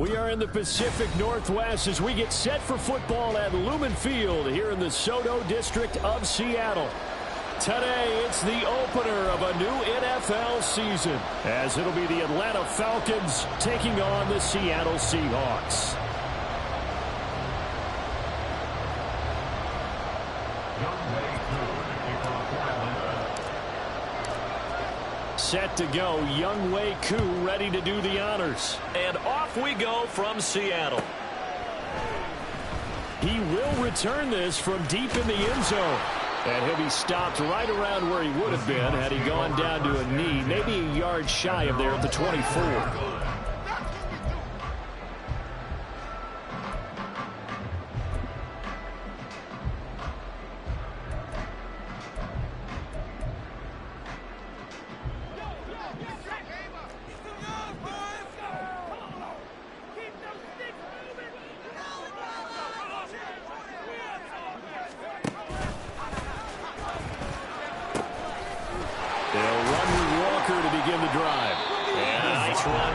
We are in the Pacific Northwest as we get set for football at Lumen Field here in the SoDo district of Seattle. Today, it's the opener of a new NFL season, as it'll be the Atlanta Falcons taking on the Seattle Seahawks. Set to go, Younghoe Koo ready to do the honors. And off we go from Seattle. He will return this from deep in the end zone. And he'll be stopped right around where he would have been had he gone down to a knee, maybe a yard shy of there at the 24.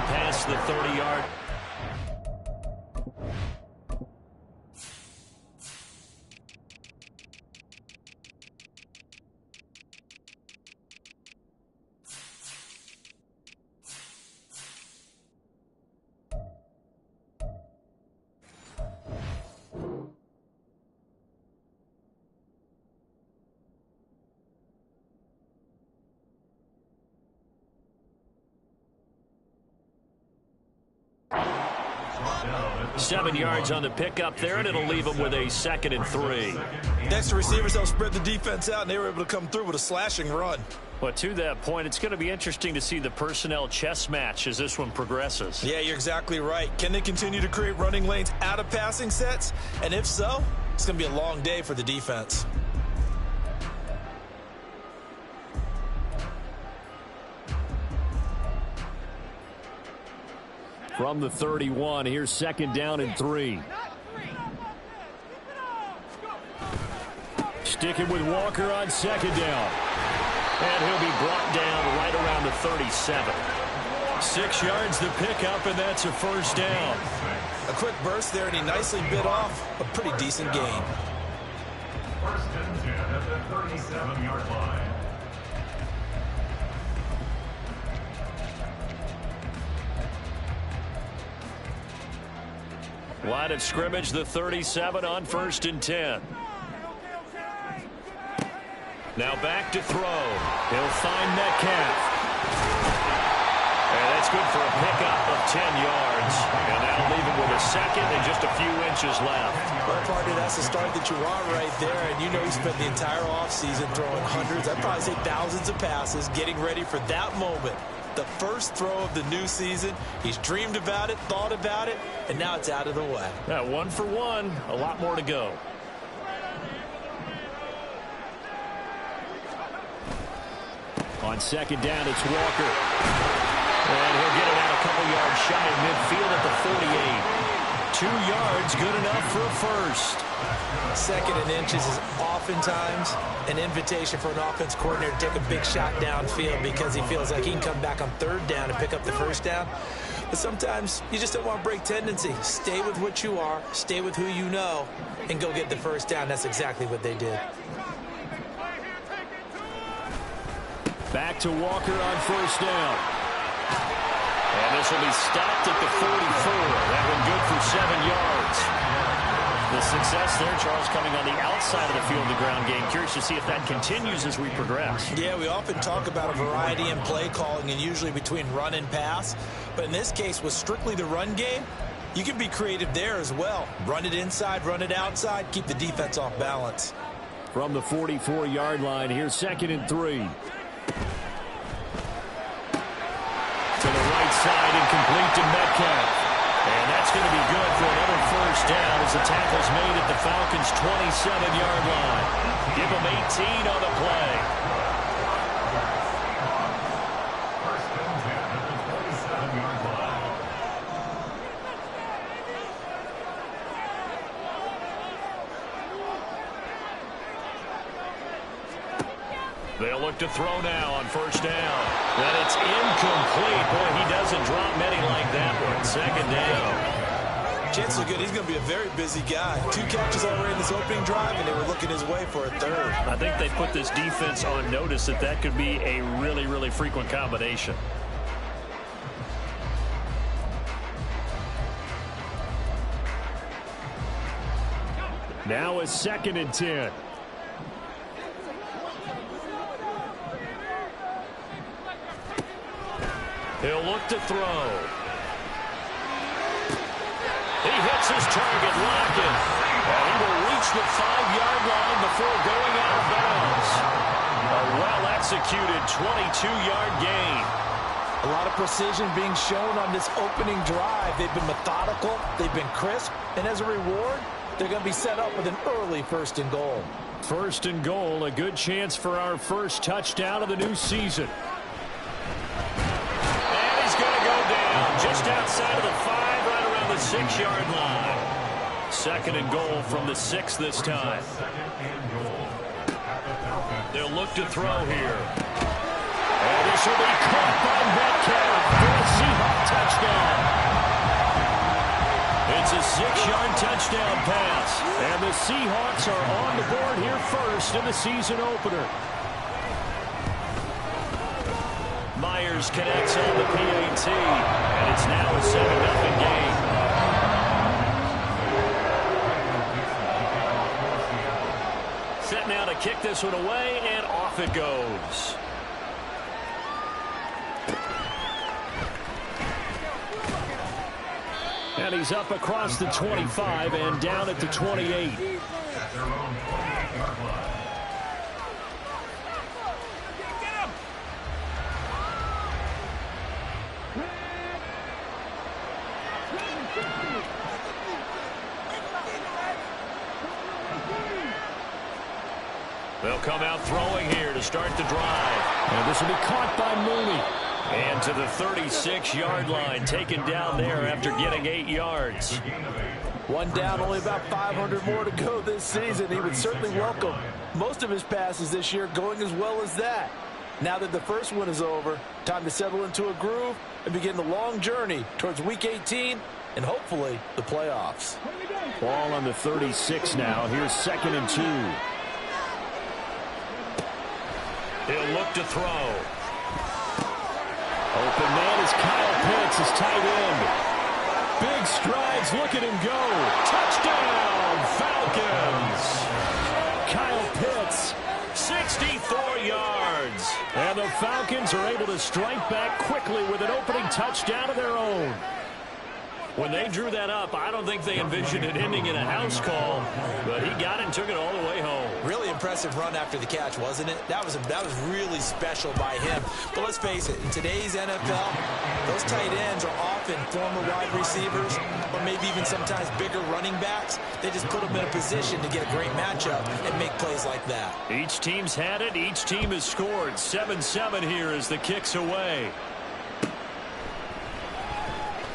Past the 30-yard. Seven yards on the pickup there, and it'll leave them with a 2nd and 3. Next to receivers, they'll spread the defense out, and they were able to come through with a slashing run. Well, to that point, it's going to be interesting to see the personnel chess match as this one progresses. Yeah, you're exactly right. Can they continue to create running lanes out of passing sets? And if so, it's going to be a long day for the defense. From the 31, here's 2nd down and 3. Sticking with Walker on 2nd down. And he'll be brought down right around the 37. 6 yards the pickup, and that's a 1st down. A quick burst there, and he nicely bit off a pretty decent gain. 1st and 10 at the 37-yard line. Line of scrimmage, the 37 on 1st and 10. Now back to throw. He'll find Metcalf. And that's good for a pickup of 10 yards. And that'll leave him with a 2nd and just a few inches left. Well, partner, that's the start that you want right there. And you know he spent the entire offseason throwing hundreds, I'd probably say thousands of passes, getting ready for that moment. The first throw of the new season. He's dreamed about it, thought about it, and now it's out of the way. Yeah, 1 for 1. A lot more to go. On 2nd down, it's Walker. And he'll get it out a couple yards shy of midfield at the 48. 2 yards, good enough for a 1st. 2nd and inches is oftentimes an invitation for an offense coordinator to take a big shot downfield because he feels like he can come back on 3rd down and pick up the 1st down. But sometimes you just don't want to break tendency. Stay with what you are, stay with who you know, and go get the 1st down. That's exactly what they did. Back to Walker on 1st down. And this will be stopped at the 44. That one good for 7 yards. The success there, Charles, coming on the outside of the field, the ground game. Curious to see if that continues as we progress. Yeah, we often talk about a variety in play calling and usually between run and pass. But in this case, with strictly the run game, you can be creative there as well. Run it inside, run it outside, keep the defense off balance. From the 44-yard line, here's 2nd and 3. To the right side and complete to Metcalf. And that's going to be good for another 1st down as the tackle's made at the Falcons' 27-yard line. Give them 18 on the play. 1st and 10 at the 27-yard line. They'll look to throw now on 1st down. And it's incomplete. Boy, he doesn't drop many like that one. 2nd down. Chances are good he's going to be a very busy guy. 2 catches already in this opening drive, and they were looking his way for a third. I think they put this defense on notice that that could be a really, really frequent combination. Now a 2nd and 10. He'll look to throw. He hits his target, Lockett. And he will reach the 5-yard line before going out of bounds. A well-executed 22-yard gain. A lot of precision being shown on this opening drive. They've been methodical, they've been crisp, and as a reward, they're going to be set up with an early 1st and goal. 1st and goal, a good chance for our first touchdown of the new season. And he's going to go down just outside of the 5, right around the 6-yard line. 2nd and goal from the 6 this time. They'll look to throw here. And this will be caught by Metcalf for a Seahawk touchdown. It's a 6-yard touchdown pass. And the Seahawks are on the board here first in the season opener. Myers connects on the PAT. And it's now a 7-0 game. Set now to kick this one away, and off it goes. And he's up across the 25 and down at the 28. They'll come out throwing here to start the drive. And this will be caught by Mooney. And to the 36-yard line, taken down there after getting 8 yards. 1 down, only about 500 more to go this season. He would certainly welcome most of his passes this year going as well as that. Now that the first one is over, time to settle into a groove and begin the long journey towards Week 18 and hopefully the playoffs. Ball on the 36 now. Here's 2nd and 2. He'll look to throw. Open man is Kyle Pitts, his tight end. Big strides, look at him go. Touchdown, Falcons. Kyle Pitts. 64 yards. And the Falcons are able to strike back quickly with an opening touchdown of their own. When they drew that up, I don't think they envisioned it ending in a house call, but he got it and took it all the way home. Really impressive run after the catch, wasn't it? That was really special by him. But let's face it, in today's NFL, those tight ends are often former wide receivers or maybe even sometimes bigger running backs. They just put them in a position to get a great matchup and make plays like that. Each team's had it. Each team has scored. 7-7 here as the kick's away.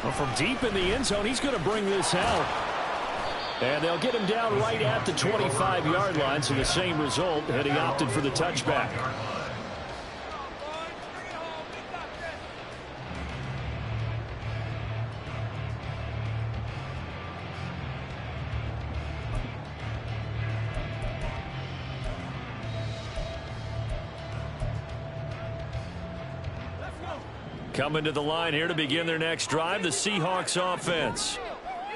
Well, from deep in the end zone, he's going to bring this out. And they'll get him down right at the 25-yard line, so the same result, and he opted for the touchback. Coming to the line here to begin their next drive, the Seahawks offense.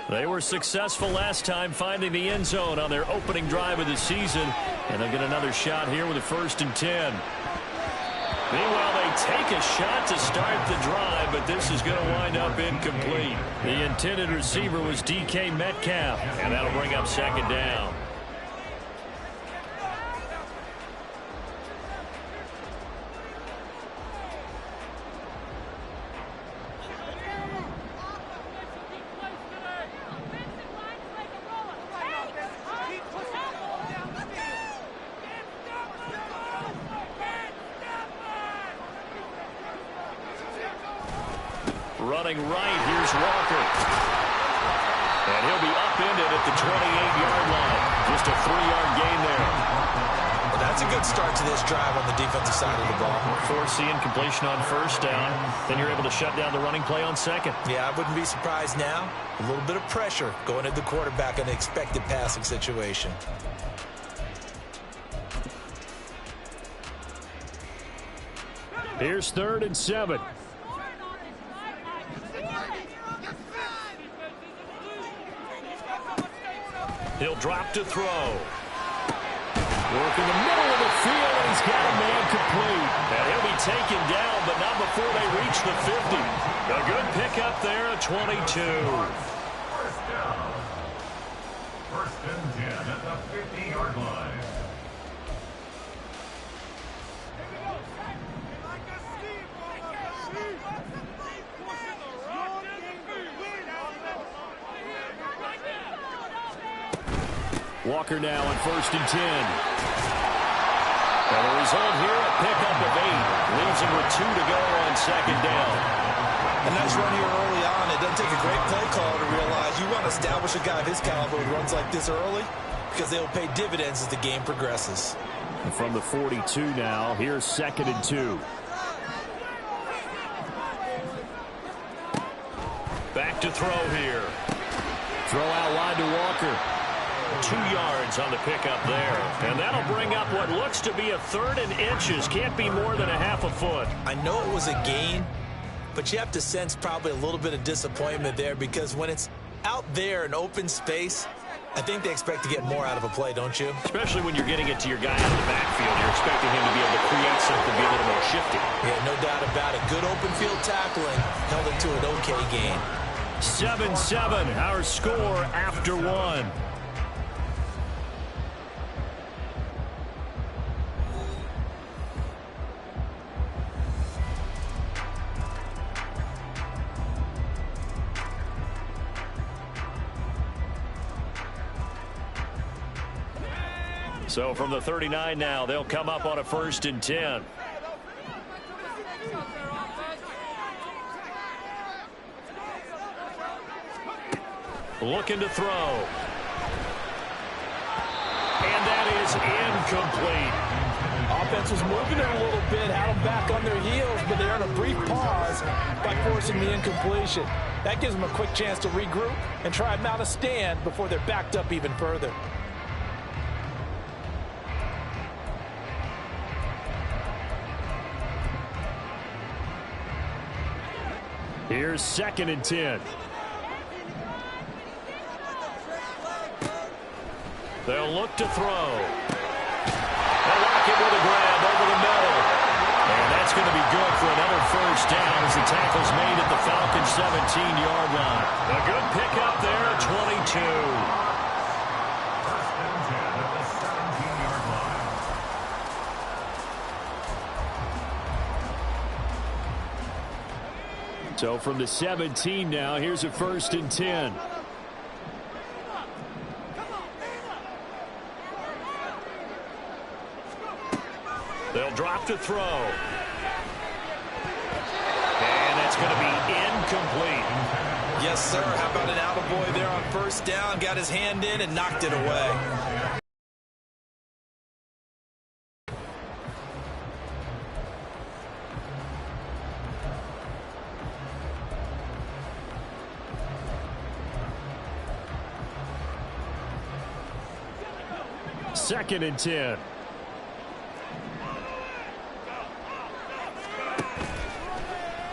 They were successful last time finding the end zone on their opening drive of the season, and they'll get another shot here with a 1st and 10. Meanwhile, they take a shot to start the drive, but this is going to wind up incomplete. The intended receiver was DK Metcalf, and that'll bring up 2nd down. Running right, here's Walker. And he'll be upended at the 28-yard line. Just a 3-yard gain there. Well, That's a good start to this drive on the defensive side of the ball. Force the incompletion on first down. Then you're able to shut down the running play on second. Yeah, I wouldn't be surprised now. A little bit of pressure going at the quarterback in an expected passing situation. Here's 3rd and 7. He'll drop to throw. Work in the middle of the field, and he's got a man complete. And he'll be taken down, but not before they reach the 50. A good pickup there at 22. First down. 1st and 10 at the 50-yard line. Walker now on 1st and 10. And the result here, a pickup of 8. Leaves him with 2 to go on 2nd down. A nice run here early on. It doesn't take a great play call to realize you want to establish a guy of his caliber who runs like this early because they'll pay dividends as the game progresses. And from the 42 now, here's 2nd and 2. Back to throw here. Throw out wide to Walker. 2 yards on the pickup there. And that'll bring up what looks to be a 3rd and inches. Can't be more than a half a foot. I know it was a gain, but you have to sense probably a little bit of disappointment there because when it's out there in open space, I think they expect to get more out of a play, don't you? Especially when you're getting it to your guy out of the backfield. You're expecting him to be able to create something, be a little more shifty. Yeah, no doubt about it. Good open field tackling held it to an okay gain. 7-7, our score after 1. So from the 39 now, they'll come up on a 1st and 10. Looking to throw. And that is incomplete. Offense was moving it a little bit, had them back on their heels, but they're on a brief pause by forcing the incompletion. That gives them a quick chance to regroup and try and mount a stand before they're backed up even further. Here's 2nd and 10. They'll look to throw. They'll lock it with a grab over the middle. And that's going to be good for another 1st down as the tackle's made at the Falcons' 17-yard line. A good pickup there at 22. 1st and 10 at the 17-yard line. So from the 17 now, here's a 1st and 10. They'll drop to throw. And that's going to be incomplete. Yes, sir. How about an attaboy there on 1st down? Got his hand in and knocked it away. Second and 10.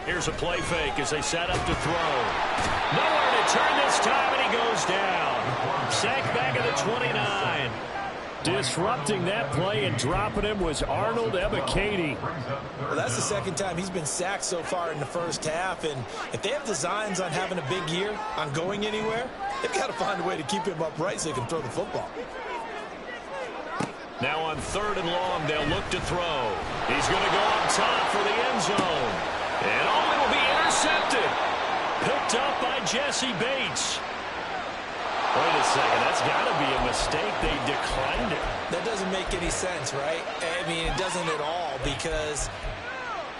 Here's a play fake as they set up to throw. Nowhere to turn this time, and he goes down. Sacked back at the 29. Disrupting that play and dropping him was Arnold Ebiketie. Well, that's the 2nd time he's been sacked so far in the 1st half, and if they have designs on having a big year, on going anywhere, they've got to find a way to keep him upright so he can throw the football. Now on 3rd and long, they'll look to throw. He's going to go up top for the end zone. And oh, it'll be intercepted. Picked up by Jesse Bates. Wait a second, that's got to be a mistake. They declined it. That doesn't make any sense, right? I mean, it doesn't at all because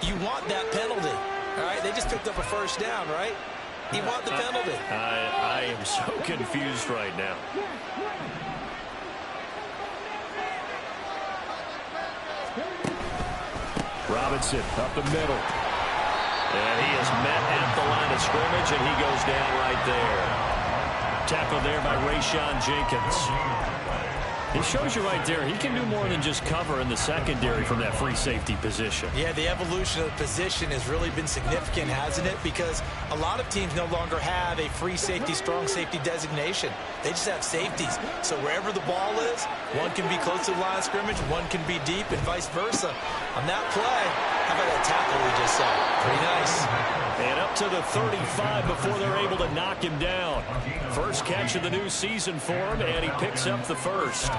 you want that penalty, all right? They just picked up a 1st down, right? You want the penalty. I am so confused right now. Robinson up the middle. And he is met at the line of scrimmage, and he goes down right there. Tackled there by Rayshon Jenkins. He shows you right there, he can do more than just cover in the secondary from that free safety position. Yeah, the evolution of the position has really been significant, hasn't it? Because a lot of teams no longer have a free safety, strong safety designation. They just have safeties. So wherever the ball is, one can be close to the line of scrimmage, one can be deep, and vice versa. On that play, how about that tackle we just saw? Pretty nice. And up to the 35 before they're able to knock him down. First catch of the new season for him, and he picks up the first.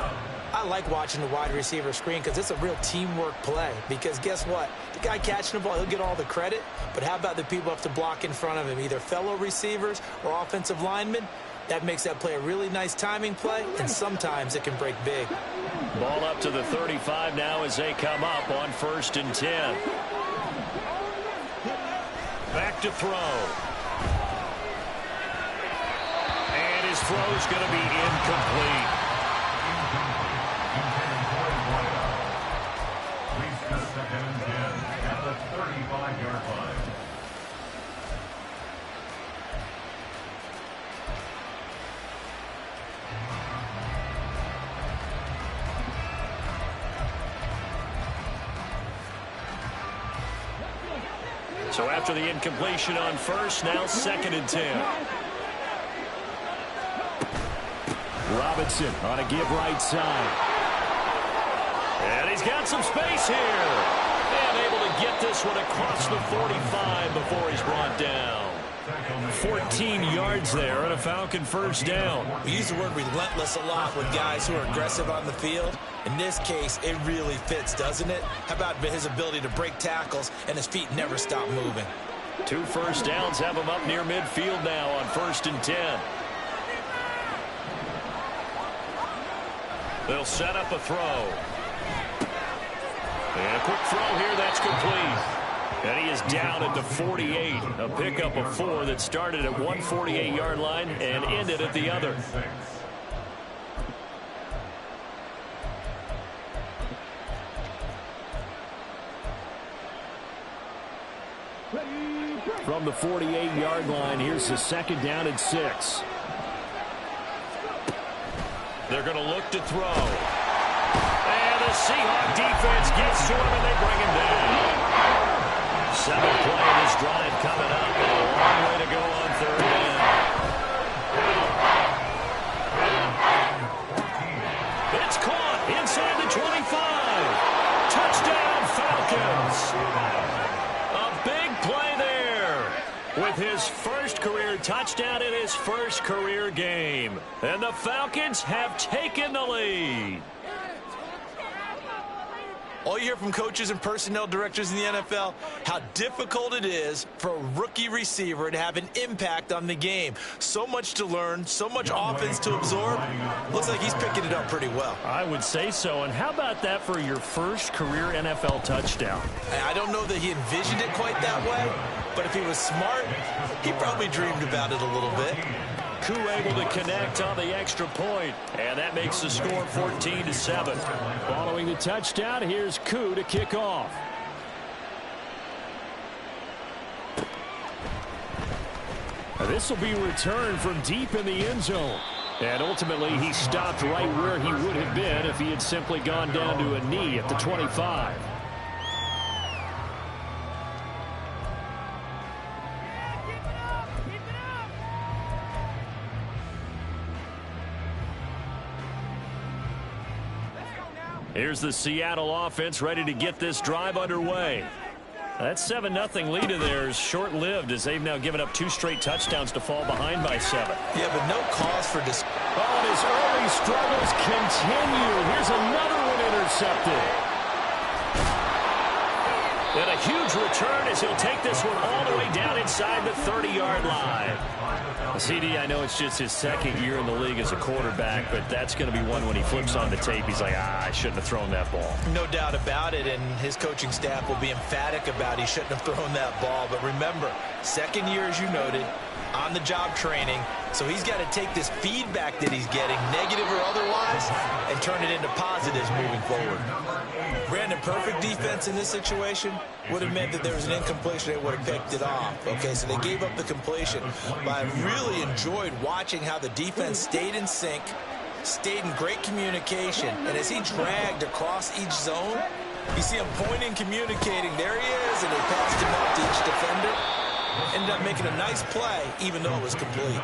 I like watching the wide receiver screen because it's a real teamwork play. Because guess what? The guy catching the ball, he'll get all the credit. But how about the people up to block in front of him, either fellow receivers or offensive linemen? That makes that play a really nice timing play, and sometimes it can break big. Ball up to the 35 now as they come up on 1st and 10. Back to throw. And his throw is going to be incomplete. Second and 10 at the 35-yard line. So after the incompletion on first, now 2nd and 10. Robinson on a give right side. And he's got some space here. And able to get this one across the 45 before he's brought down. 14 yards there and a Falcon first down. We use the word relentless a lot with guys who are aggressive on the field. In this case, it really fits, doesn't it? How about his ability to break tackles and his feet never stop moving? 2 first downs have him up near midfield now on 1st and 10. They'll set up a throw. And a quick throw here, that's complete. And he is down at the 48. A pickup of 4 that started at 148-yard line and ended at the other. From the 48-yard line, here's the 2nd down and 6. They're going to look to throw. And the Seahawk defense gets to him, and they bring him down. 7 play of this drive coming up, and a long way to go on 3rd down. It's caught inside the 25. Touchdown, Falcons. A big play there with his first career touchdown in his first career game. And the Falcons have taken the lead. All you hear from coaches and personnel directors in the NFL, how difficult it is for a rookie receiver to have an impact on the game. So much to learn, so much offense to absorb. Looks like he's picking it up pretty well. I would say so. And how about that for your first career NFL touchdown? I don't know that he envisioned it quite that way, but if he was smart, he probably dreamed about it a little bit. Koo able to connect on the extra point, and that makes the score 14-7. Following the touchdown, here's Koo to kick off. This will be returned from deep in the end zone. And ultimately, he stopped right where he would have been if he had simply gone down to a knee at the 25. Here's the Seattle offense ready to get this drive underway. That 7-0 lead of theirs short-lived as they've now given up 2 straight touchdowns to fall behind by 7. Yeah, but no cause for Oh, and his early struggles continue. Here's another one intercepted. And a huge return as he'll take this one all the way down inside the 30-yard line. CD, I know it's just his 2nd year in the league as a quarterback, but that's going to be one when he flips on the tape. He's like, I shouldn't have thrown that ball. No doubt about it, and his coaching staff will be emphatic about he shouldn't have thrown that ball. But remember, 2nd year, as you noted, on-the-job training, So he's got to take this feedback that he's getting, negative or otherwise, and turn it into positives moving forward. Brandon, perfect defense in this situation would have meant that there was an incompletion. They would have picked it off. Okay, so they gave up the completion. But I really enjoyed watching how the defense stayed in sync, stayed in great communication. And as he dragged across each zone, you see him pointing, communicating. There he is, and they passed him out to each defender. Ended up making a nice play, even though it was complete.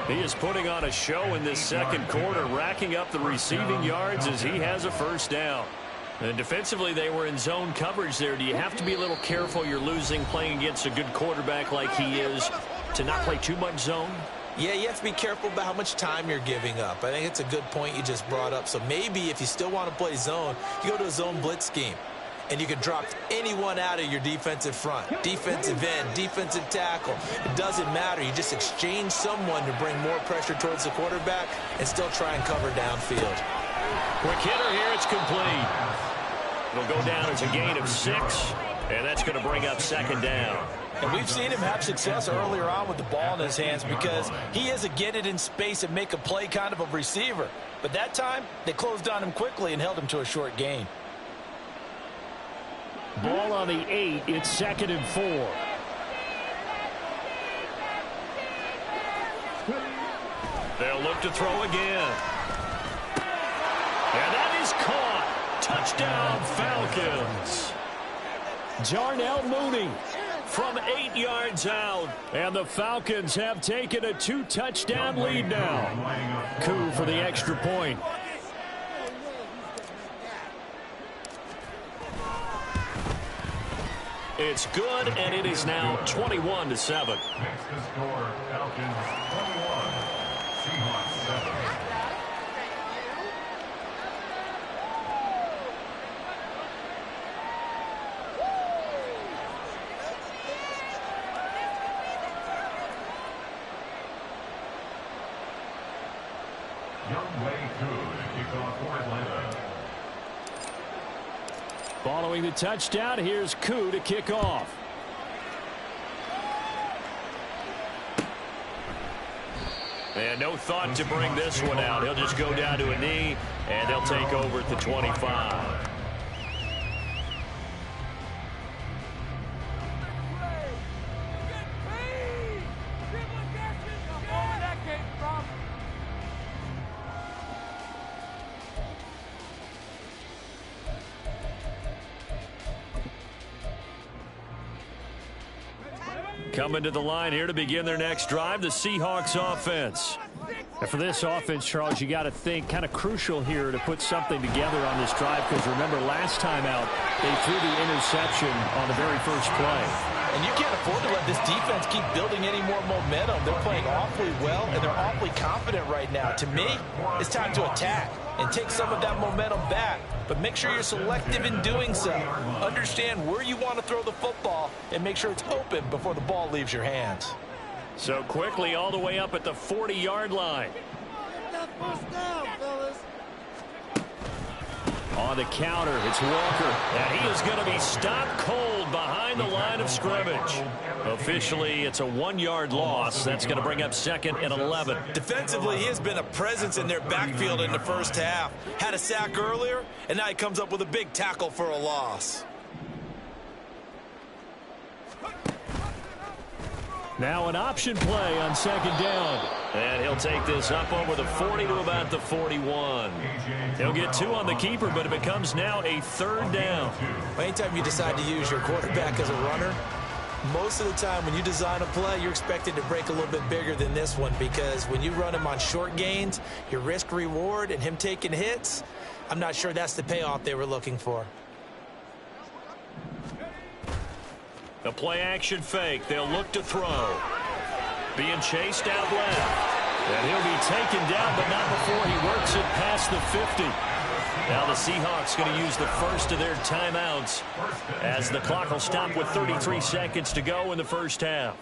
He is putting on a show in this second quarter, racking up the receiving yards as he has a first down. And defensively, they were in zone coverage there. Do you have to be a little careful you're losing playing against a good quarterback like he is to not play too much zone? Yeah, you have to be careful about how much time you're giving up. I think it's a good point you just brought up. So maybe if you still want to play zone, you go to a zone blitz scheme. And you can drop anyone out of your defensive front, defensive end, defensive tackle. It doesn't matter. You just exchange someone to bring more pressure towards the quarterback and still try and cover downfield. Quick hitter here. It's complete. It'll go down as a gain of 6, and that's going to bring up second down. And we've seen him have success earlier on with the ball in his hands because he is a get it in space and make a play kind of a receiver. But that time, they closed on him quickly and held him to a short gain. Ball on the 8. It's 2nd and 4. They'll look to throw again. And that is caught. Touchdown, Falcons. Jarnell Mooney from 8 yards out. And the Falcons have taken a 2-touchdown lead now. Coup for the extra point. It's good, and it is now 21-7. Next to score, Falcons 21, Seahawks 7. Young Wei Koo to kick off for Atlanta. Following the touchdown, here's Koo to kick off. And no thought to bring this one out. He'll just go down to a knee, and they'll take over at the 25. Coming to the line here to begin their next drive, the Seahawks offense. And for this offense, Charles, you got to think kind of crucial here to put something together on this drive because remember last time out they threw the interception on the very first play. And you can't afford to let this defense keep building any more momentum. They're playing awfully well, and they're awfully confident right now. To me, it's time to attack and take some of that momentum back. But make sure you're selective in doing so. Understand where you want to throw the football and make sure it's open before the ball leaves your hands. So quickly all the way up at the 40-yard line. On the counter, it's Walker. And he is going to be stopped cold behind the line of scrimmage. Officially, it's a 1-yard loss. That's going to bring up 2nd and 11. Defensively, he has been a presence in their backfield in the first half. Had a sack earlier, and now he comes up with a big tackle for a loss. Now an option play on 2nd down. And he'll take this up over the 40 to about the 41. He'll get 2 on the keeper, but it becomes now a 3rd down. Anytime you decide to use your quarterback as a runner, most of the time when you design a play, you're expected to break a little bit bigger than this one because when you run him on short gains, your risk-reward and him taking hits, I'm not sure that's the payoff they were looking for. A play-action fake. They'll look to throw. Being chased out left. And he'll be taken down, but not before he works it past the 50. Now the Seahawks going to use the first of their timeouts as the clock will stop with 33 seconds to go in the first half.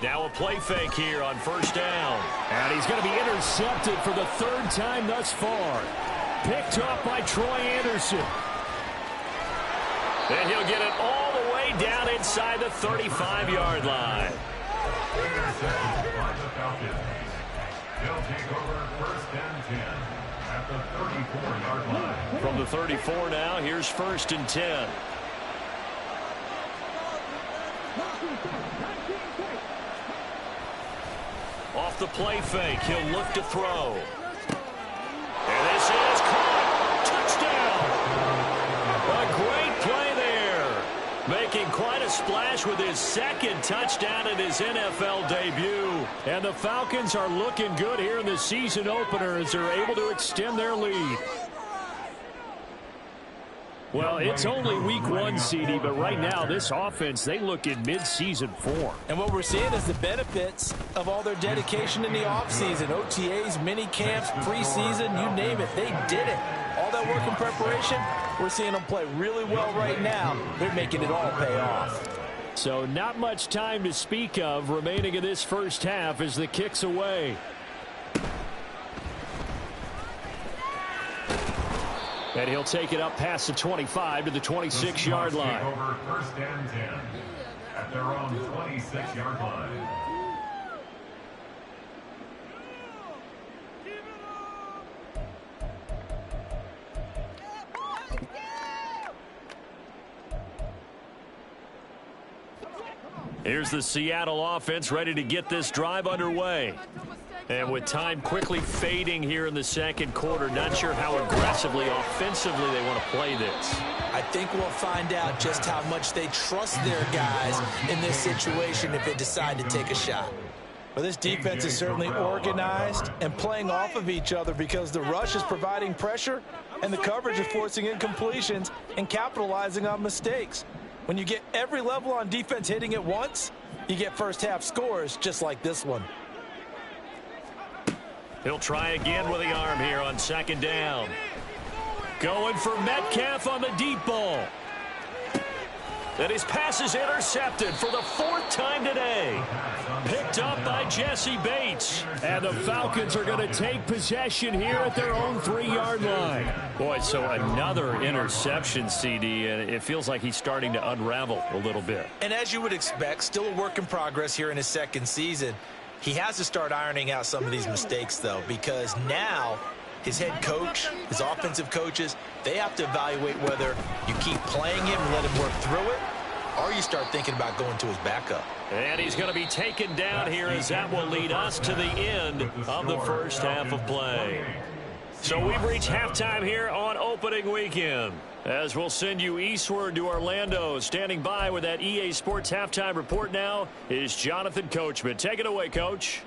Now a play fake here on first down. And he's going to be intercepted for the third time thus far. Picked up by Troy Anderson. And he'll get it all the way down inside the 35-yard line. Intercepted by the Falcons. They'll take over first and 10 at the 34-yard line. From the 34 now, here's first and 10. Off the play fake, he'll look to throw. And this is caught. Touchdown. A great play there. Making quite a splash with his second touchdown in his NFL debut. And the Falcons are looking good here in the season opener as they're able to extend their lead. Well, it's only week 1, CD, but right now this offense, they look in mid-season form. And what we're seeing is the benefits of all their dedication in the offseason. OTAs, mini camps, preseason, you name it, they did it. All that work in preparation, we're seeing them play really well right now. They're making it all pay off. So not much time to speak of remaining in this first half as the kick's away. And he'll take it up past the 25 to the 26-yard line. Over first and 10 at their own 26-yard line. Here's the Seattle offense ready to get this drive underway. And with time quickly fading here in the second quarter, not sure how aggressively, offensively they want to play this. I think we'll find out just how much they trust their guys in this situation if they decide to take a shot. Well, this defense is certainly organized and playing off of each other because the rush is providing pressure and the coverage is forcing incompletions and capitalizing on mistakes. When you get every level on defense hitting at once, you get first half scores just like this one. He'll try again with the arm here on second down. Going for Metcalf on the deep ball. And his pass is intercepted for the 4th time today. Picked up by Jesse Bates. And the Falcons are going to take possession here at their own 3-yard line. Boy, so another interception, CD, and it feels like he's starting to unravel a little bit. And as you would expect, still a work in progress here in his second season. He has to start ironing out some of these mistakes, though, because now his head coach, his offensive coaches, they have to evaluate whether you keep playing him and let him work through it, or you start thinking about going to his backup. And he's going to be taken down here as that will lead us to the end of the first half of play. So we've reached halftime here on opening weekend. As we'll send you eastward to Orlando. Standing by with that EA Sports halftime report now is Jonathan Coachman. Take it away, Coach.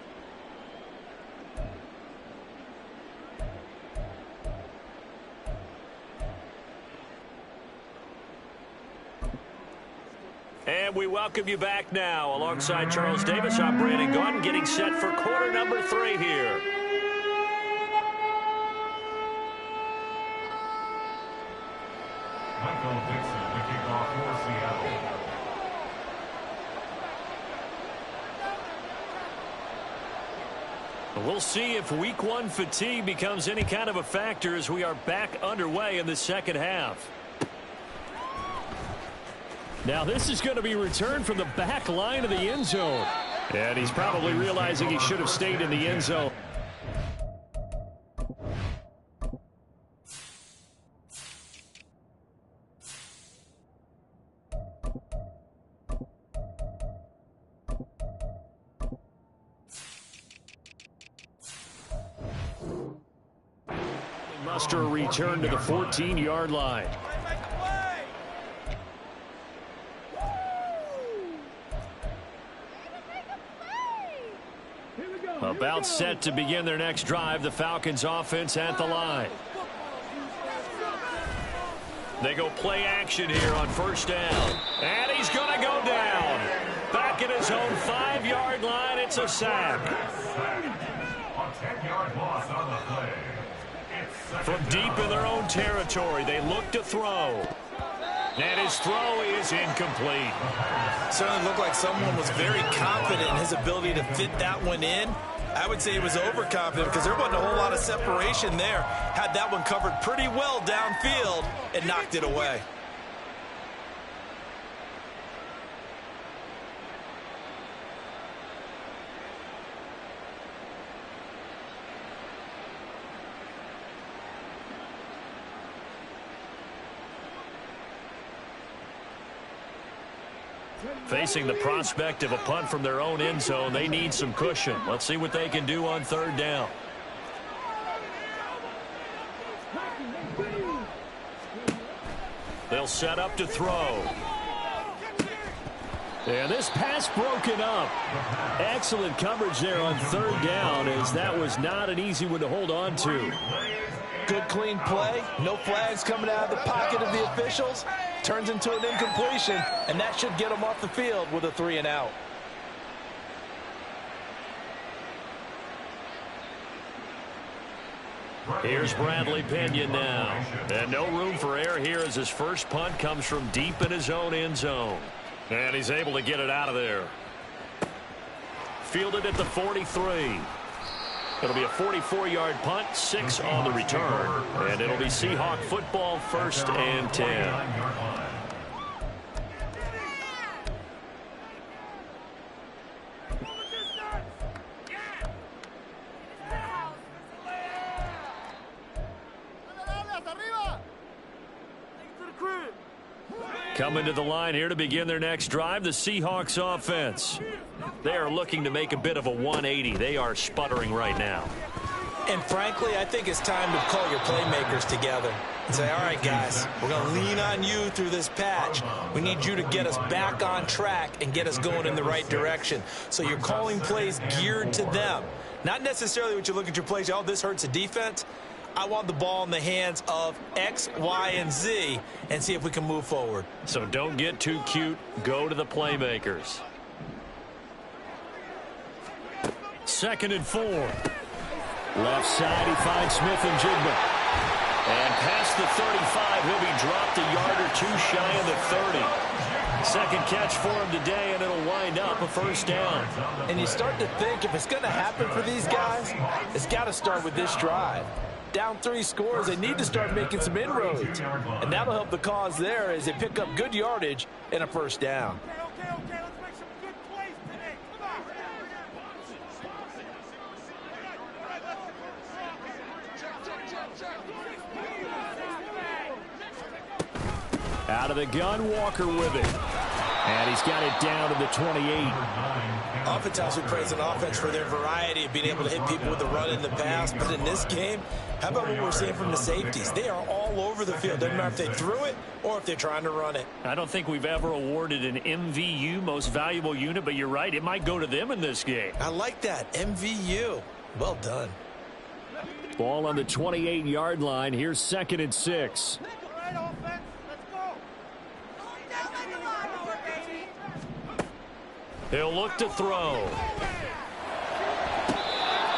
And we welcome you back now. Alongside Charles Davis, I'm Brandon Gaudin, getting set for quarter number 3 here. Michael Dixon to kick off for Seattle. We'll see if week 1 fatigue becomes any kind of a factor as we are back underway in the second half. Now this is going to be returned from the back line of the end zone. And he's probably realizing he should have stayed in the end zone. Muster a return to the 14-yard line. About set to begin their next drive, the Falcons offense at the line. They go play action here on first down. And he's going to go down. Back at his own 5-yard line, it's a sack. A 10-yard loss on the play. From deep in their own territory, they look to throw. And his throw is incomplete. Certainly looked like someone was very confident in his ability to fit that one in. I would say he was overconfident because there wasn't a whole lot of separation there. Had that one covered pretty well downfield and knocked it away. Facing the prospect of a punt from their own end zone, they need some cushion. Let's see what they can do on third down. They'll set up to throw. And this pass broken up. Excellent coverage there on third down, as that was not an easy one to hold on to. Good, clean play. No flags coming out of the pocket of the officials. Turns into an incompletion, and that should get them off the field with a 3 and out. Here's Bradley Pena now. And no room for error here as his first punt comes from deep in his own end zone. And he's able to get it out of there. Fielded at the 43. It'll be a 44-yard punt, 6 on the return. And it'll be Seahawk football, 1st and 10. Coming to the line here to begin their next drive, the Seahawks offense. They are looking to make a bit of a 180. They are sputtering right now. And frankly, I think it's time to call your playmakers together and say, all right, guys, we're going to lean on you through this patch. We need you to get us back on track and get us going in the right direction. So you're calling plays geared to them. Not necessarily what you look at your plays, oh, this hurts the defense. I want the ball in the hands of X, Y, and Z and see if we can move forward. So don't get too cute. Go to the playmakers. 2nd and 4. Left side, he finds Smith and Jigba. And past the 35, he'll be dropped a yard or two shy of the 30. Second catch for him today, and it'll wind up a 1st down. And you start to think if it's going to happen for these guys, it's got to start with this drive. Down 3 scores, they need to start making some inroads. And that'll help the cause there as they pick up good yardage and a 1st down. Okay, let's make some good plays today. Come on. Out of the gun, Walker with it. And he's got it down to the 28. Oftentimes we praise an offense for their variety of being able to hit people with the run in the pass. But in this game, how about what we're seeing from the safeties? They are all over the field. Doesn't matter if they threw it or if they're trying to run it. I don't think we've ever awarded an MVU, most valuable unit, but you're right. It might go to them in this game. I like that. MVU. Well done. Ball on the 28-yard line. Here's 2nd and 6. All right, offense, let's go. He'll look to throw.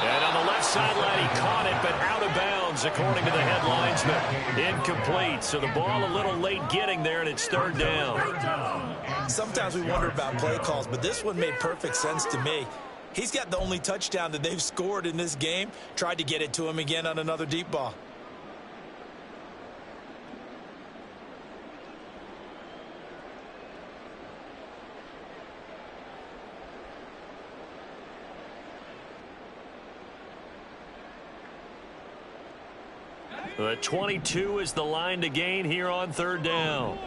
And on the left sideline, he caught it, but out of bounds, according to the head linesman. Incomplete, so the ball a little late getting there, and it's 3rd down. Sometimes we wonder about play calls, but this one made perfect sense to me. He's got the only touchdown that they've scored in this game. Tried to get it to him again on another deep ball. The 22 is the line to gain here on 3rd down.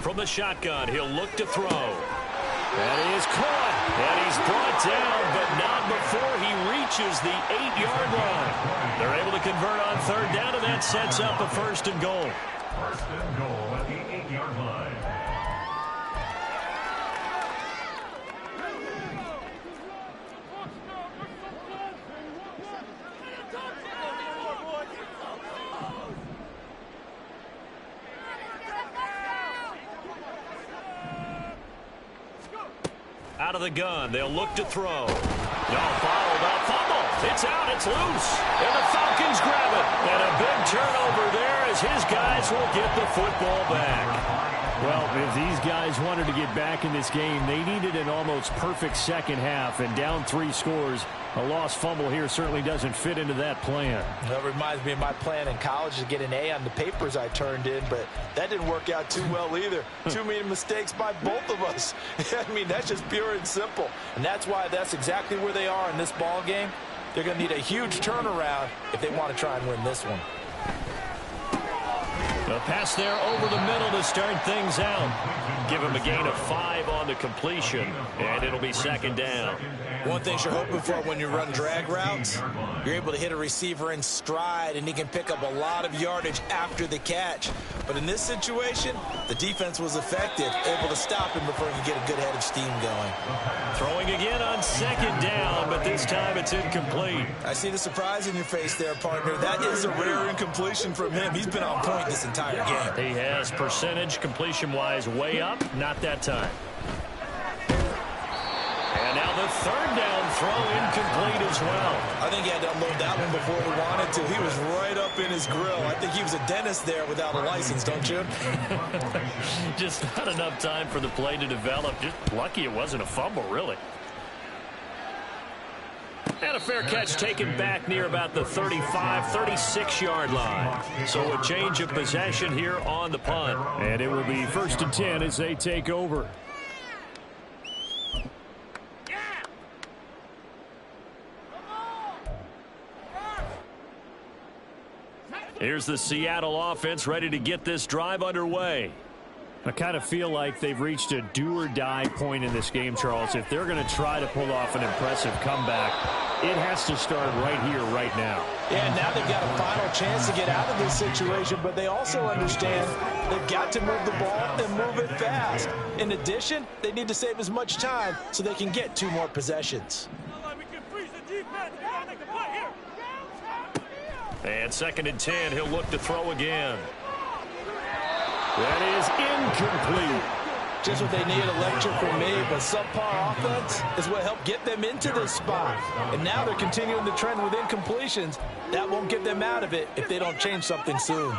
From the shotgun, he'll look to throw. And he is caught. And he's brought down, but not before he reaches the 8-yard line. They're able to convert on 3rd down, and that sets up a 1st and goal. 1st and goal at the 8-yard line. Out of the gun, they'll look to throw. No, fouled up, fumble. It's out at It's loose, and the Falcons grab it. And a big turnover there as his guys will get the football back. Well, if these guys wanted to get back in this game, they needed an almost perfect second half, and down 3 scores. A lost fumble here certainly doesn't fit into that plan. That reminds me of my plan in college to get an A on the papers I turned in, but that didn't work out too well either. Too many mistakes by both of us. I mean, that's just pure and simple. And that's why that's exactly where they are in this ball game. They're going to need a huge turnaround if they want to try and win this one. A pass there over the middle to start things out. Give him a gain of 5 on the completion, and it'll be second down. One thing you're hoping for when you run drag routes, you're able to hit a receiver in stride, and he can pick up a lot of yardage after the catch. But in this situation, the defense was effective, able to stop him before he could get a good head of steam going. Throwing again on second down, but this time it's incomplete. I see the surprise in your face there, partner. That is a rare incompletion from him. He's been on point this entire game. He has percentage completion-wise way up, not that time. And now the third down throw incomplete as well. I think he had to unload that one before he wanted to. He was right up in his grill. I think he was a dentist there without a license, don't you? Just not enough time for the play to develop. Just lucky it wasn't a fumble, really. And a fair catch taken back near about the 35, 36-yard line. So a change of possession here on the punt. And it will be 1st and 10 as they take over. Here's the Seattle offense ready to get this drive underway. I kind of feel like they've reached a do-or-die point in this game, Charles. If they're going to try to pull off an impressive comeback, it has to start right here, right now. Yeah, now they've got a final chance to get out of this situation, but they also understand they've got to move the ball and move it fast. In addition, they need to save as much time so they can get 2 more possessions. And 2nd and 10, he'll look to throw again. That is incomplete. Just what they need, a lecture from me, but subpar offense is what helped get them into this spot. And now they're continuing the trend with incompletions. That won't get them out of it if they don't change something soon.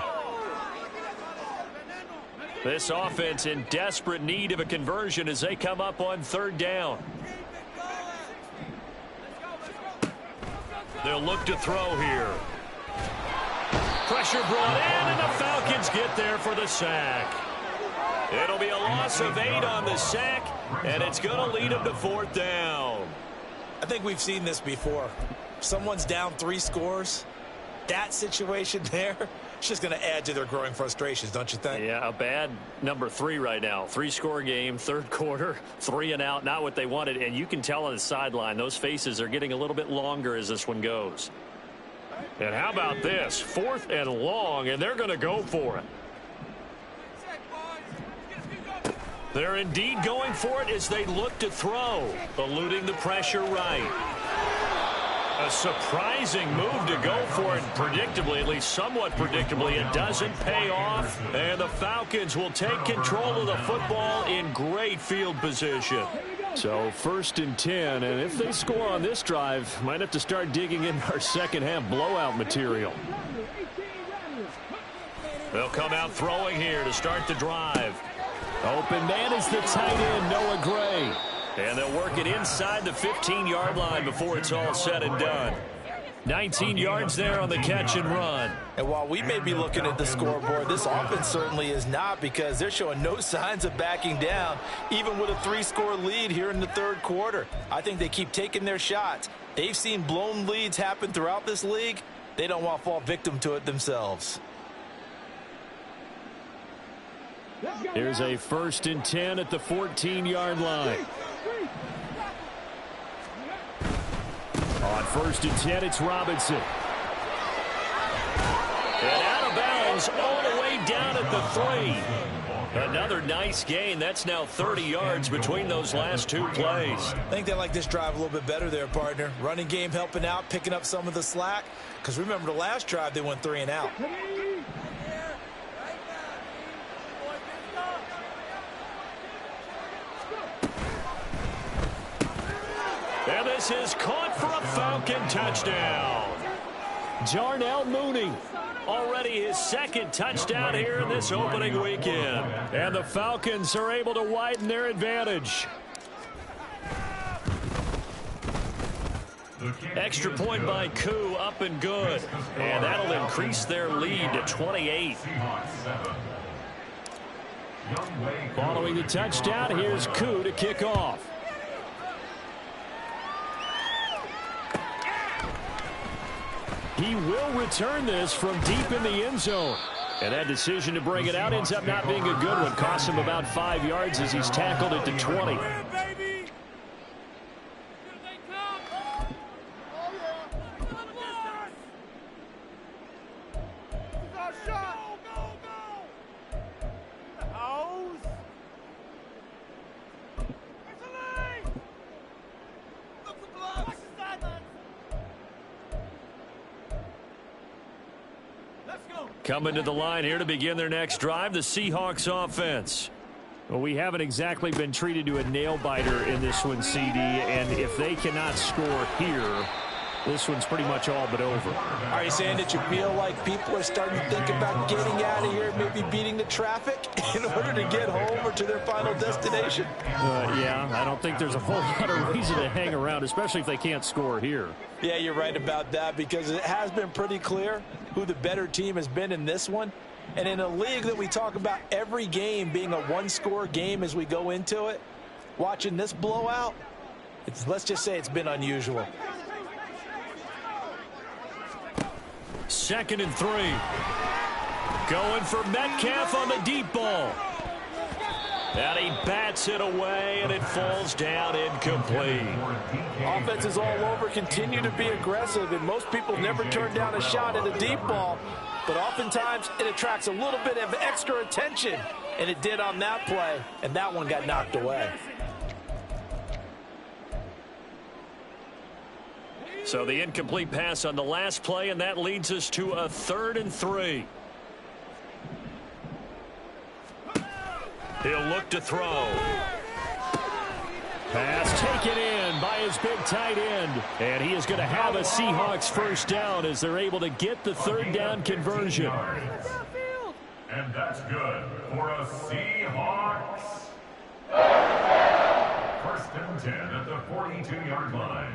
This offense in desperate need of a conversion as they come up on 3rd down. They'll look to throw here. Pressure brought in, and the Falcons get there for the sack. It'll be a loss of 8 on the sack, and it's going to lead them to 4th down. I think we've seen this before. Someone's down 3 scores. That situation there, it's just going to add to their growing frustrations, don't you think? Yeah, a bad number 3 right now. 3-score game, 3rd quarter, 3 and out, not what they wanted. And you can tell on the sideline, those faces are getting a little bit longer as this one goes. And how about this? 4th and long, and they're going to go for it. They're indeed going for it as they look to throw, eluding the pressure right. A surprising move to go for it, predictably, at least somewhat predictably. It doesn't pay off, and the Falcons will take control of the football in great field position. So 1st and 10, and if they score on this drive, might have to start digging in our second half blowout material. They'll come out throwing here to start the drive. Open man is the tight end, Noah Gray. And they'll work it inside the 15-yard line before it's all said and done. 19 yards there on the catch and run. And while we may be looking at the scoreboard, this offense certainly is not, because they're showing no signs of backing down, even with a 3-score lead here in the 3rd quarter. I think they keep taking their shots. They've seen blown leads happen throughout this league. They don't want to fall victim to it themselves. Here's a 1st and 10 at the 14-yard line. On 1st and 10, it's Robinson. And out of bounds all the way down at the 3. Another nice gain. That's now 30 yards between those last 2 plays. I think they like this drive a little bit better there, partner. Running game helping out, picking up some of the slack. Because remember, the last drive, they went 3 and out. And this is caught for a Falcon touchdown. Darnell Mooney. Already his second touchdown here in this opening weekend. And the Falcons are able to widen their advantage. Extra point by Koo, up and good. And that'll increase their lead to 28. Following the touchdown, here's Koo to kick off. He will return this from deep in the end zone. And that decision to bring it out ends up not being a good one. Costs him about 5 yards as he's tackled it to 20. Coming to the line here to begin their next drive, the Seahawks offense. Well, we haven't exactly been treated to a nail-biter in this one, CD, and if they cannot score here, this one's pretty much all but over. Are you saying that you feel like people are starting to think about getting out of here, maybe beating the traffic in order to get home or to their final destination? Yeah, I don't think there's a whole lot of reason to hang around, especially if they can't score here. Yeah, you're right about that, because it has been pretty clear who the better team has been in this one. And in a league that we talk about every game being a one-score game as we go into it, watching this blowout, let's just say it's been unusual. 2nd and 3. Going for Metcalf on the deep ball. And he bats it away, and it falls down incomplete. Offenses all over continue to be aggressive, and most people never turn down a shot at a deep ball. But oftentimes, it attracts a little bit of extra attention, and it did on that play, and that one got knocked away. So the incomplete pass on the last play, and that leads us to a 3rd and 3. He'll look to throw. Pass taken in by his big tight end. And he is going to have a Seahawks first down as they're able to get the 3rd down conversion. And that's good for a Seahawks. 1st and 10 at the 42-yard line.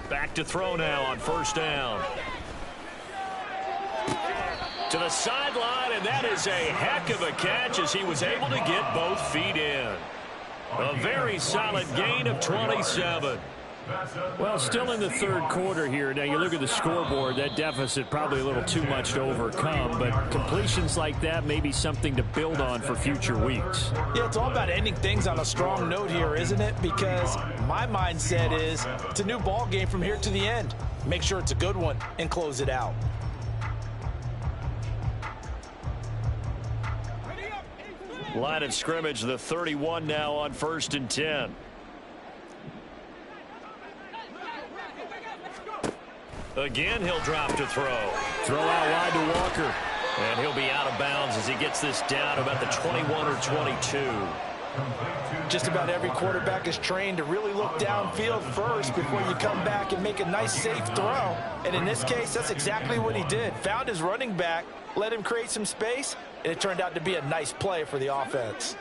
Back to throw now on 1st down. To the sideline, and that is a heck of a catch as he was able to get both feet in. A very solid gain of 27. Well, still in the 3rd quarter here. Now, you look at the scoreboard, that deficit probably a little too much to overcome, but completions like that may be something to build on for future weeks. Yeah, it's all about ending things on a strong note here, isn't it? Because my mindset is it's a new ball game from here to the end. Make sure it's a good one and close it out. Line of scrimmage, the 31 now on 1st and 10. Again, he'll drop to throw. Throw out wide to Walker. And he'll be out of bounds as he gets this down about the 21 or 22. Just about every quarterback is trained to really look downfield first before you come back and make a nice, safe throw. And in this case, that's exactly what he did. Found his running back, let him create some space, and it turned out to be a nice play for the offense.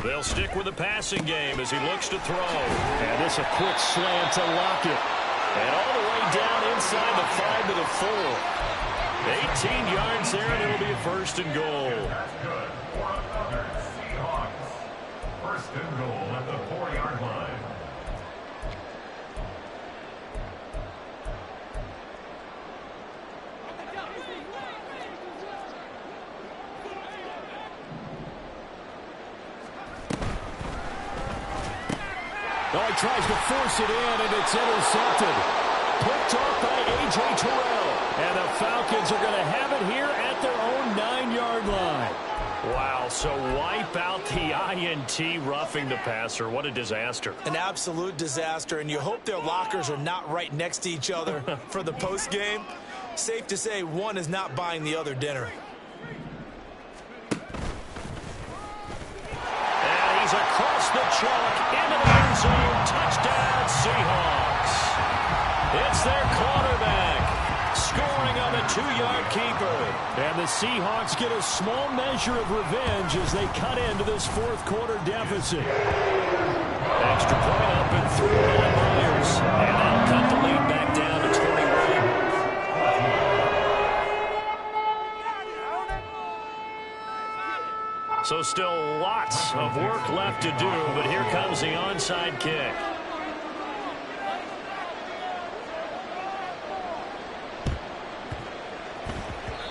They'll stick with the passing game as he looks to throw. And this a quick slant to Lockett. And all the way down inside the 5 to the 4. 18 yards there, and it'll be a 1st and goal. That's good for another Seahawks. 1st and goal at the 4-yard line. Oh, he tries to force it in, and it's intercepted. Picked off by A.J. Terrell. And the Falcons are going to have it here at their own 9-yard line. Wow, so wipe out the INT, roughing the passer. What a disaster. An absolute disaster, and you hope their lockers are not right next to each other for the post game. Safe to say one is not buying the other dinner. And he's across the chalk into the end zone. Touchdown, Seahawks. It's their quarterback scoring on the 2-yard keeper. And the Seahawks get a small measure of revenge as they cut into this fourth-quarter deficit. Extra point up and through by Myers. And that'll cut the lead back down to 21. So still lots of work left to do, but here comes the onside kick.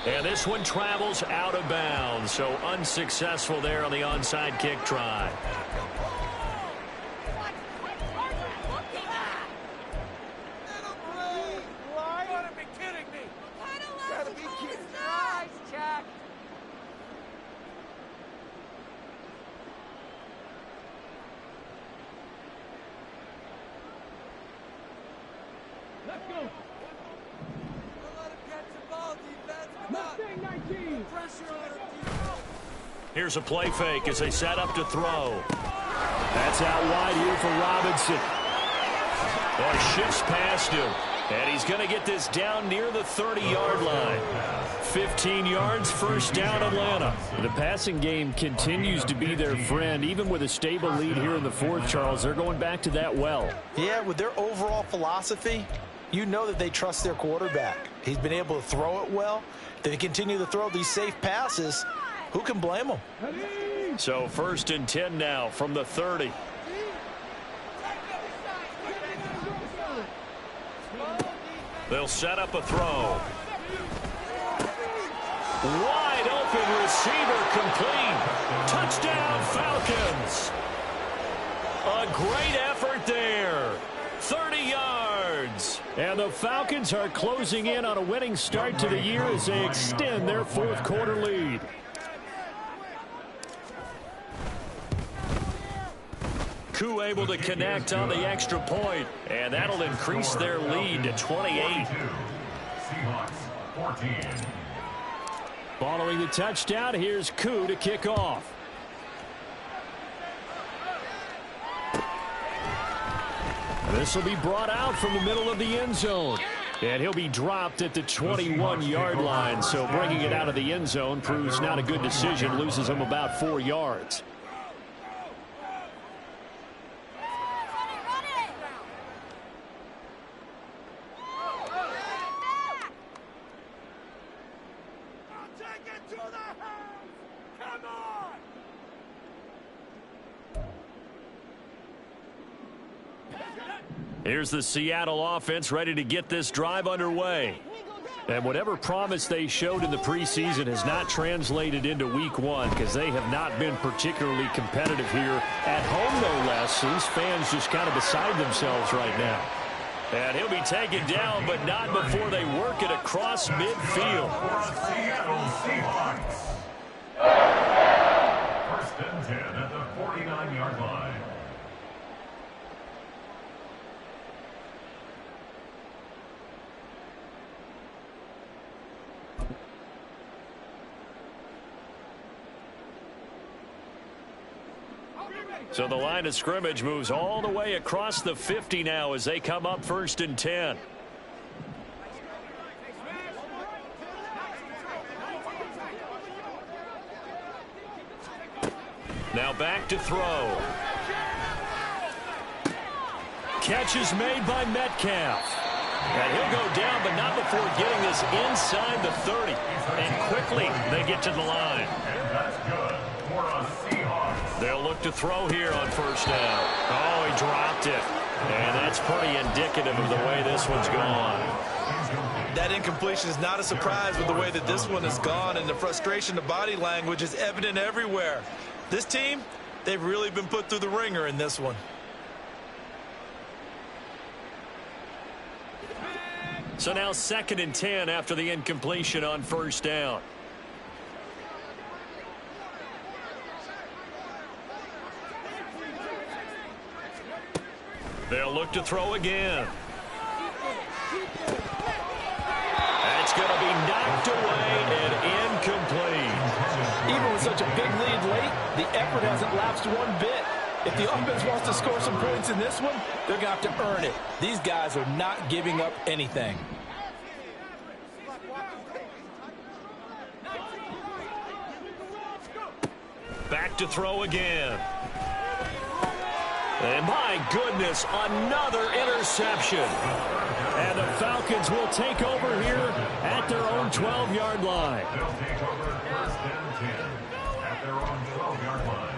And this one travels out of bounds, so unsuccessful there on the onside kick try. Here's a play fake as they set up to throw. That's out wide here for Robinson. Boy, shifts past him. And he's going to get this down near the 30-yard line. 15 yards, first down, Atlanta. The passing game continues to be their friend. Even with a stable lead here in the fourth, Charles, they're going back to that well. Yeah, with their overall philosophy, you know that they trust their quarterback. He's been able to throw it well. They continue to throw these safe passes. Who can blame them? So first and 10 now from the 30. They'll set up a throw. Wide open receiver complete. Touchdown Falcons. A great effort there. 30 yards. And the Falcons are closing in on a winning start to the year as they extend their fourth quarter lead. Koo able to connect on the extra point, and that'll increase their lead to 28. Seahawks 14. Following the touchdown, here's Koo to kick off. This will be brought out from the middle of the end zone. And he'll be dropped at the 21-yard line, so bringing it out of the end zone proves not a good decision, loses him about 4 yards. Here's the Seattle offense ready to get this drive underway. And whatever promise they showed in the preseason has not translated into week one because they have not been particularly competitive here at home, no less. These fans just kind of beside themselves right now. And he'll be taken down, but not before they work it across midfield. Seattle Seahawks. First and 10 at the 49-yard line. So the line of scrimmage moves all the way across the 50 now as they come up first and 10. Now back to throw. Catch is made by Metcalf. And he'll go down, but not before getting this inside the 30. And quickly they get to the line. And that's good for a Seahawks. They'll look to throw here on first down. Oh, he dropped it. And that's pretty indicative of the way this one's gone. That incompletion is not a surprise with the way that this one has gone, and the frustration, the body language is evident everywhere. This team, they've really been put through the ringer in this one. So now second and 10 after the incompletion on first down. They'll look to throw again. That's going Knocked away and incomplete. Even with such a big lead late, the effort hasn't lapsed one bit. If the offense wants to score some points in this one, they're going to have to earn it. These guys are not giving up anything. Back to throw again. And my goodness, another interception. And the Falcons will take over here at their own 12-yard line. They'll take over first and 10 at their own 12-yard line.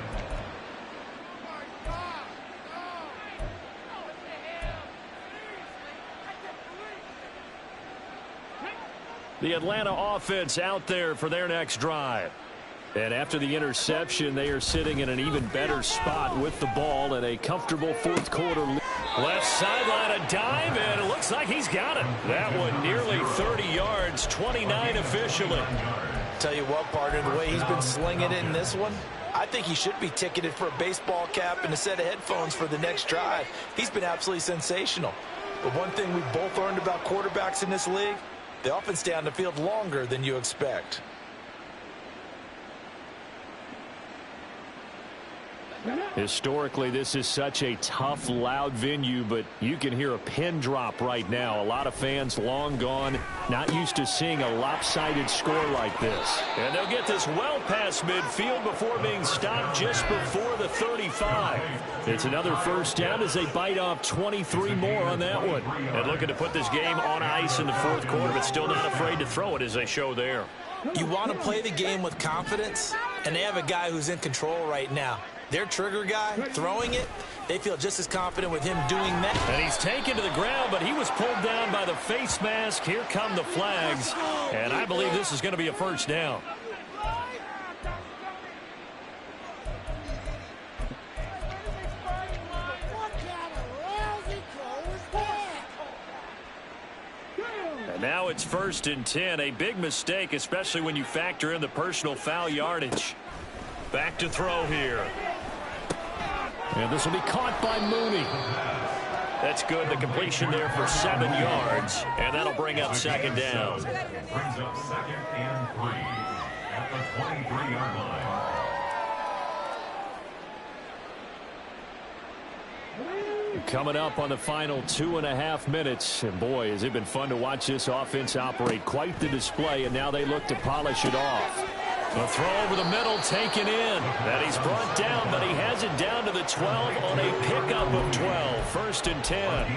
The Atlanta offense out there for their next drive. And after the interception, they are sitting in an even better spot with the ball in a comfortable fourth quarter. Left sideline, a dive, and it looks like he's got it. That one nearly 30 yards, 29 officially. Tell you what, partner, the way he's been slinging it in this one, I think he should be ticketed for a baseball cap and a set of headphones for the next drive. He's been absolutely sensational. But one thing we've both learned about quarterbacks in this league, they often stay on the field longer than you expect. Historically, this is such a tough, loud venue, but you can hear a pin drop right now. A lot of fans long gone, not used to seeing a lopsided score like this. And they'll get this well past midfield before being stopped just before the 35. It's another first down as they bite off 23 more on that one. And looking to put this game on ice in the fourth quarter, but still not afraid to throw it as they show there. You want to play the game with confidence, and they have a guy who's in control right now. Their trigger guy, throwing it, they feel just as confident with him doing that. And he's taken to the ground, but he was pulled down by the face mask. Here come the flags, and I believe this is going to be a first down. And now it's 1st and 10, a big mistake, especially when you factor in the personal foul yardage. Back to throw here. And this will be caught by Mooney. That's good. The completion there for 7 yards. And that'll bring up second down. Brings up 2nd and 3 at the 23-yard line. Coming up on the final 2.5 minutes. And boy, has it been fun to watch this offense operate. Quite the display. And now they look to polish it off. The throw over the middle taken in. That he's brought down, but he has it down to the 12 on a pickup of 12. 1st and 10.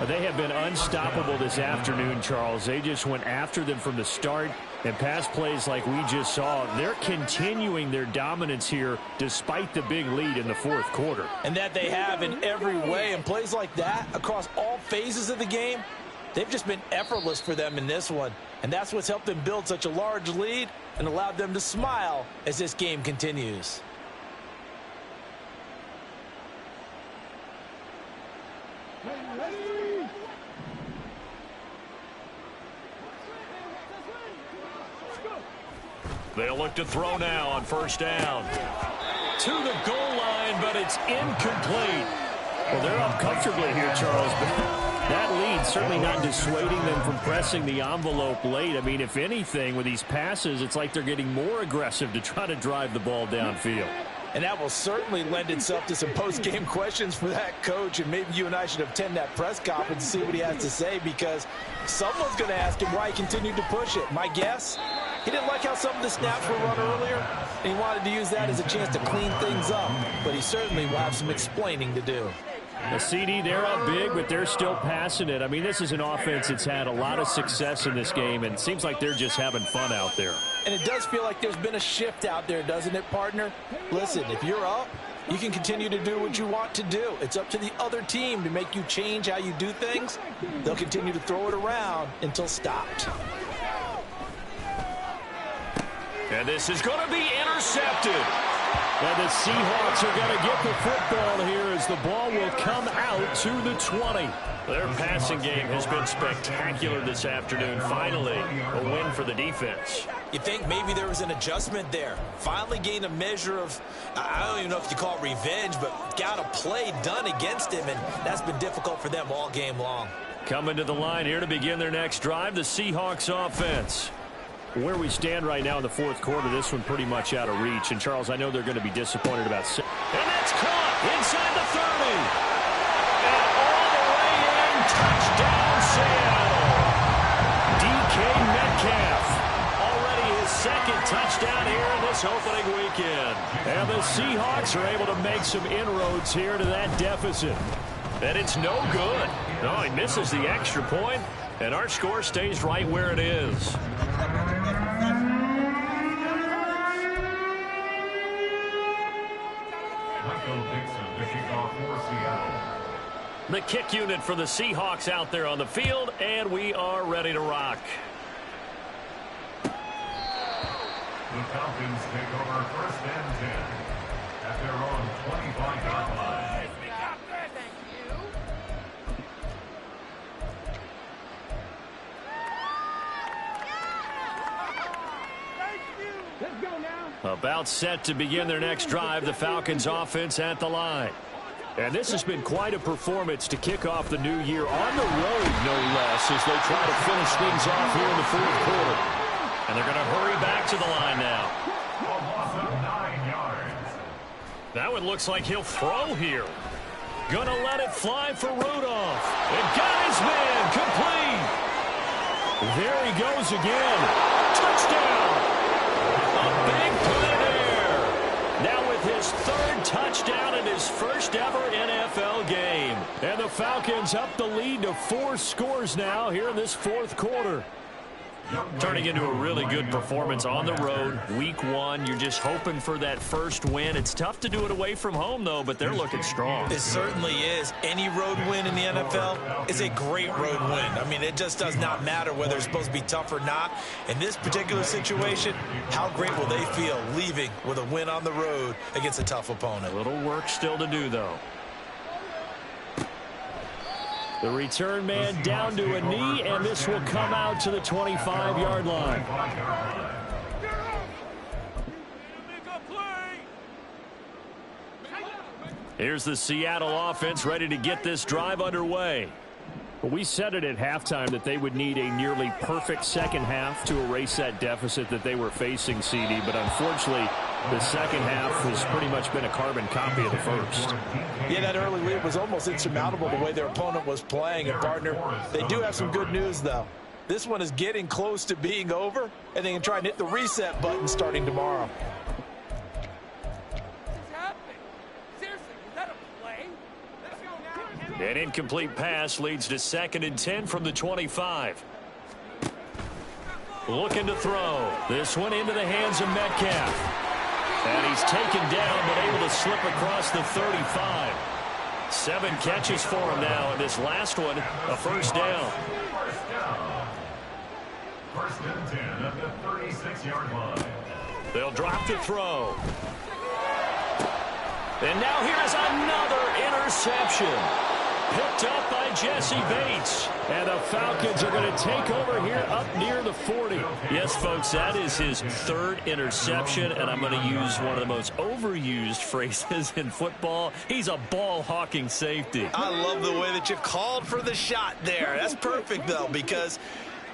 They have been unstoppable this afternoon, Charles. They just went after them from the start. And pass plays like we just saw, they're continuing their dominance here despite the big lead in the fourth quarter. And that they have in every way. And plays like that across all phases of the game, they've just been effortless for them in this one. And that's what's helped them build such a large lead and allowed them to smile as this game continues. They'll look to throw now on 1st down. To the goal line, but it's incomplete. Well, they're up comfortably here, Charles, but that lead certainly not dissuading them from pressing the envelope late. I mean, if anything, with these passes, it's like they're getting more aggressive to try to drive the ball downfield. And that will certainly lend itself to some post-game questions for that coach. And maybe you and I should attend that press conference and see what he has to say, because someone's going to ask him why he continued to push it. My guess, he didn't like how some of the snaps were run earlier, and he wanted to use that as a chance to clean things up. But he certainly will have some explaining to do. The CD, they're up big, but they're still passing it. I mean, this is an offense that's had a lot of success in this game, and it seems like they're just having fun out there. And it does feel like there's been a shift out there, doesn't it, partner? Listen, if you're up, you can continue to do what you want to do. It's up to the other team to make you change how you do things. They'll continue to throw it around until stopped. And this is going to be intercepted. And the Seahawks are going to get the football here as the ball will come out to the 20. Their passing game has been spectacular this afternoon. Finally, a win for the defense. You think maybe there was an adjustment there. Finally gained a measure of, I don't even know if you call it revenge, but got a play done against him, and that's been difficult for them all game long. Coming to the line here to begin their next drive, the Seahawks offense. Where we stand right now in the fourth quarter, this one pretty much out of reach. And, Charles, I know they're going to be disappointed about – and that's caught inside the 30. And all the way in, touchdown Seattle. DK Metcalf, already his second touchdown here in this opening weekend. And the Seahawks are able to make some inroads here to that deficit. And it's no good. No, he misses the extra point, and our score stays right where it is. The kick unit for the Seahawks out there on the field, and we are ready to rock. The Falcons take over first and 10 at their own 25-yard line. About set to begin their next drive, the Falcons offense at the line. And this has been quite a performance to kick off the new year on the road, no less, as they try to finish things off here in the fourth quarter. And they're going to hurry back to the line now. A loss of 9 yards. That one looks like he'll throw here. Gonna let it fly for Rudolph. And got his man complete. There he goes again. Touchdown. A big play there. Now with his third touchdown in his first ever NFL game. And the Falcons up the lead to 4 scores now here in this fourth quarter. Turning into a really good performance on the road. Week 1, you're just hoping for that first win. It's tough to do it away from home, though, but they're looking strong. It certainly is. Any road win in the NFL is a great road win. I mean, it just does not matter whether it's supposed to be tough or not. In this particular situation, how great will they feel leaving with a win on the road against a tough opponent? A little work still to do, though. The return man down to a knee, and this will come out to the 25-yard line. Here's the Seattle offense ready to get this drive underway. We said it at halftime that they would need a nearly perfect second half to erase that deficit that they were facing, CD, but unfortunately the second half has pretty much been a carbon copy of the first. Yeah, that early lead was almost insurmountable the way their opponent was playing. And, partner, they do have some good news, though. This one is getting close to being over, and they can try and hit the reset button starting tomorrow. An incomplete pass leads to 2nd and 10 from the 25. Looking to throw. This one into the hands of Metcalf. And he's taken down, but able to slip across the 35. 7 catches for him now, and this last one, a first down. First and 10 at the 36-yard line. They'll drop to throw. And now here's another interception. Picked up by Jesse Bates. And the Falcons are going to take over here up near the 40. Yes, folks, that is his 3rd interception, and I'm going to use one of the most overused phrases in football. He's a ball-hawking safety. I love the way that you called for the shot there. That's perfect, though, because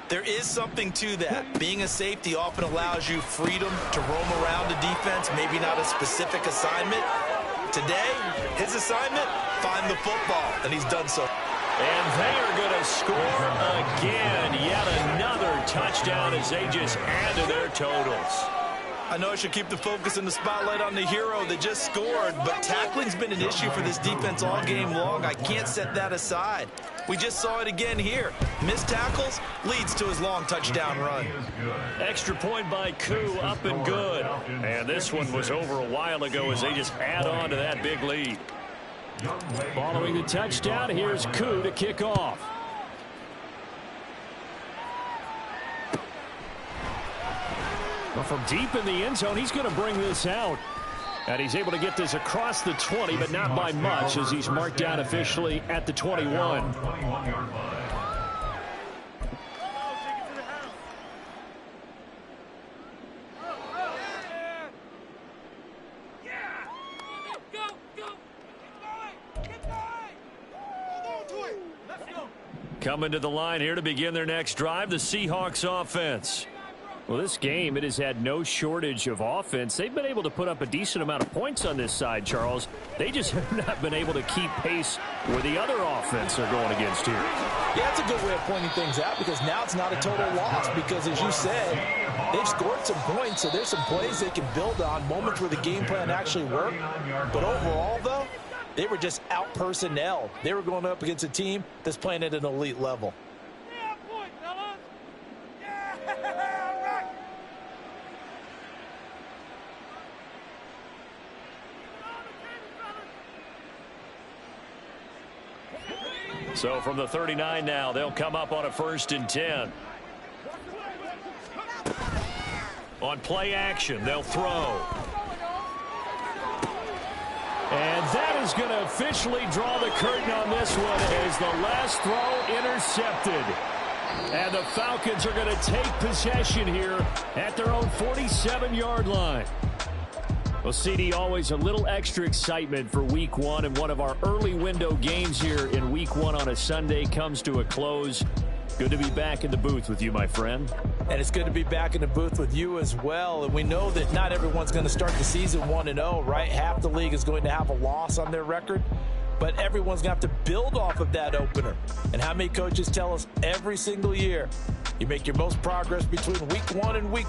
there is something to that. Being a safety often allows you freedom to roam around the defense, maybe not a specific assignment. Today, his assignment, find the football, and he's done so. And they are going to score again. Yet another touchdown as they just add to their totals. I know I should keep the focus and the spotlight on the hero that just scored, but tackling's been an issue for this defense all game long. I can't set that aside. We just saw it again here. Missed tackles leads to his long touchdown run. Extra point by Koo, up and good. And this one was over a while ago as they just add on to that big lead. Following the touchdown, here's Koo to kick off. Well, from deep in the end zone, he's going to bring this out. And he's able to get this across the 20, but not by much, as he's marked down officially at the 21. Coming to the line here to begin their next drive, the Seahawks offense. Well, this game, it has had no shortage of offense. They've been able to put up a decent amount of points on this side, Charles. They just have not been able to keep pace where the other offense are going against here. Yeah, that's a good way of pointing things out because now it's not a total loss because, as you said, they've scored some points, so there's some plays they can build on, moments where the game plan actually worked. But overall, though, they were just out-personnel. They were going up against a team that's playing at an elite level. Yeah, boy, fellas. Yeah, right. So from the 39 now, they'll come up on a 1st and 10. On play action, they'll throw. And that is going to officially draw the curtain on this one as the last throw intercepted. And the Falcons are going to take possession here at their own 47-yard line. Well, CD, always a little extra excitement for Week 1, and one of our early window games here in Week 1 on a Sunday comes to a close. Good to be back in the booth with you, my friend. And it's good to be back in the booth with you as well. And we know that not everyone's going to start the season 1-0, right? Half the league is going to have a loss on their record. But everyone's going to have to build off of that opener. And how many coaches tell us every single year, you make your most progress between Week 1 and Week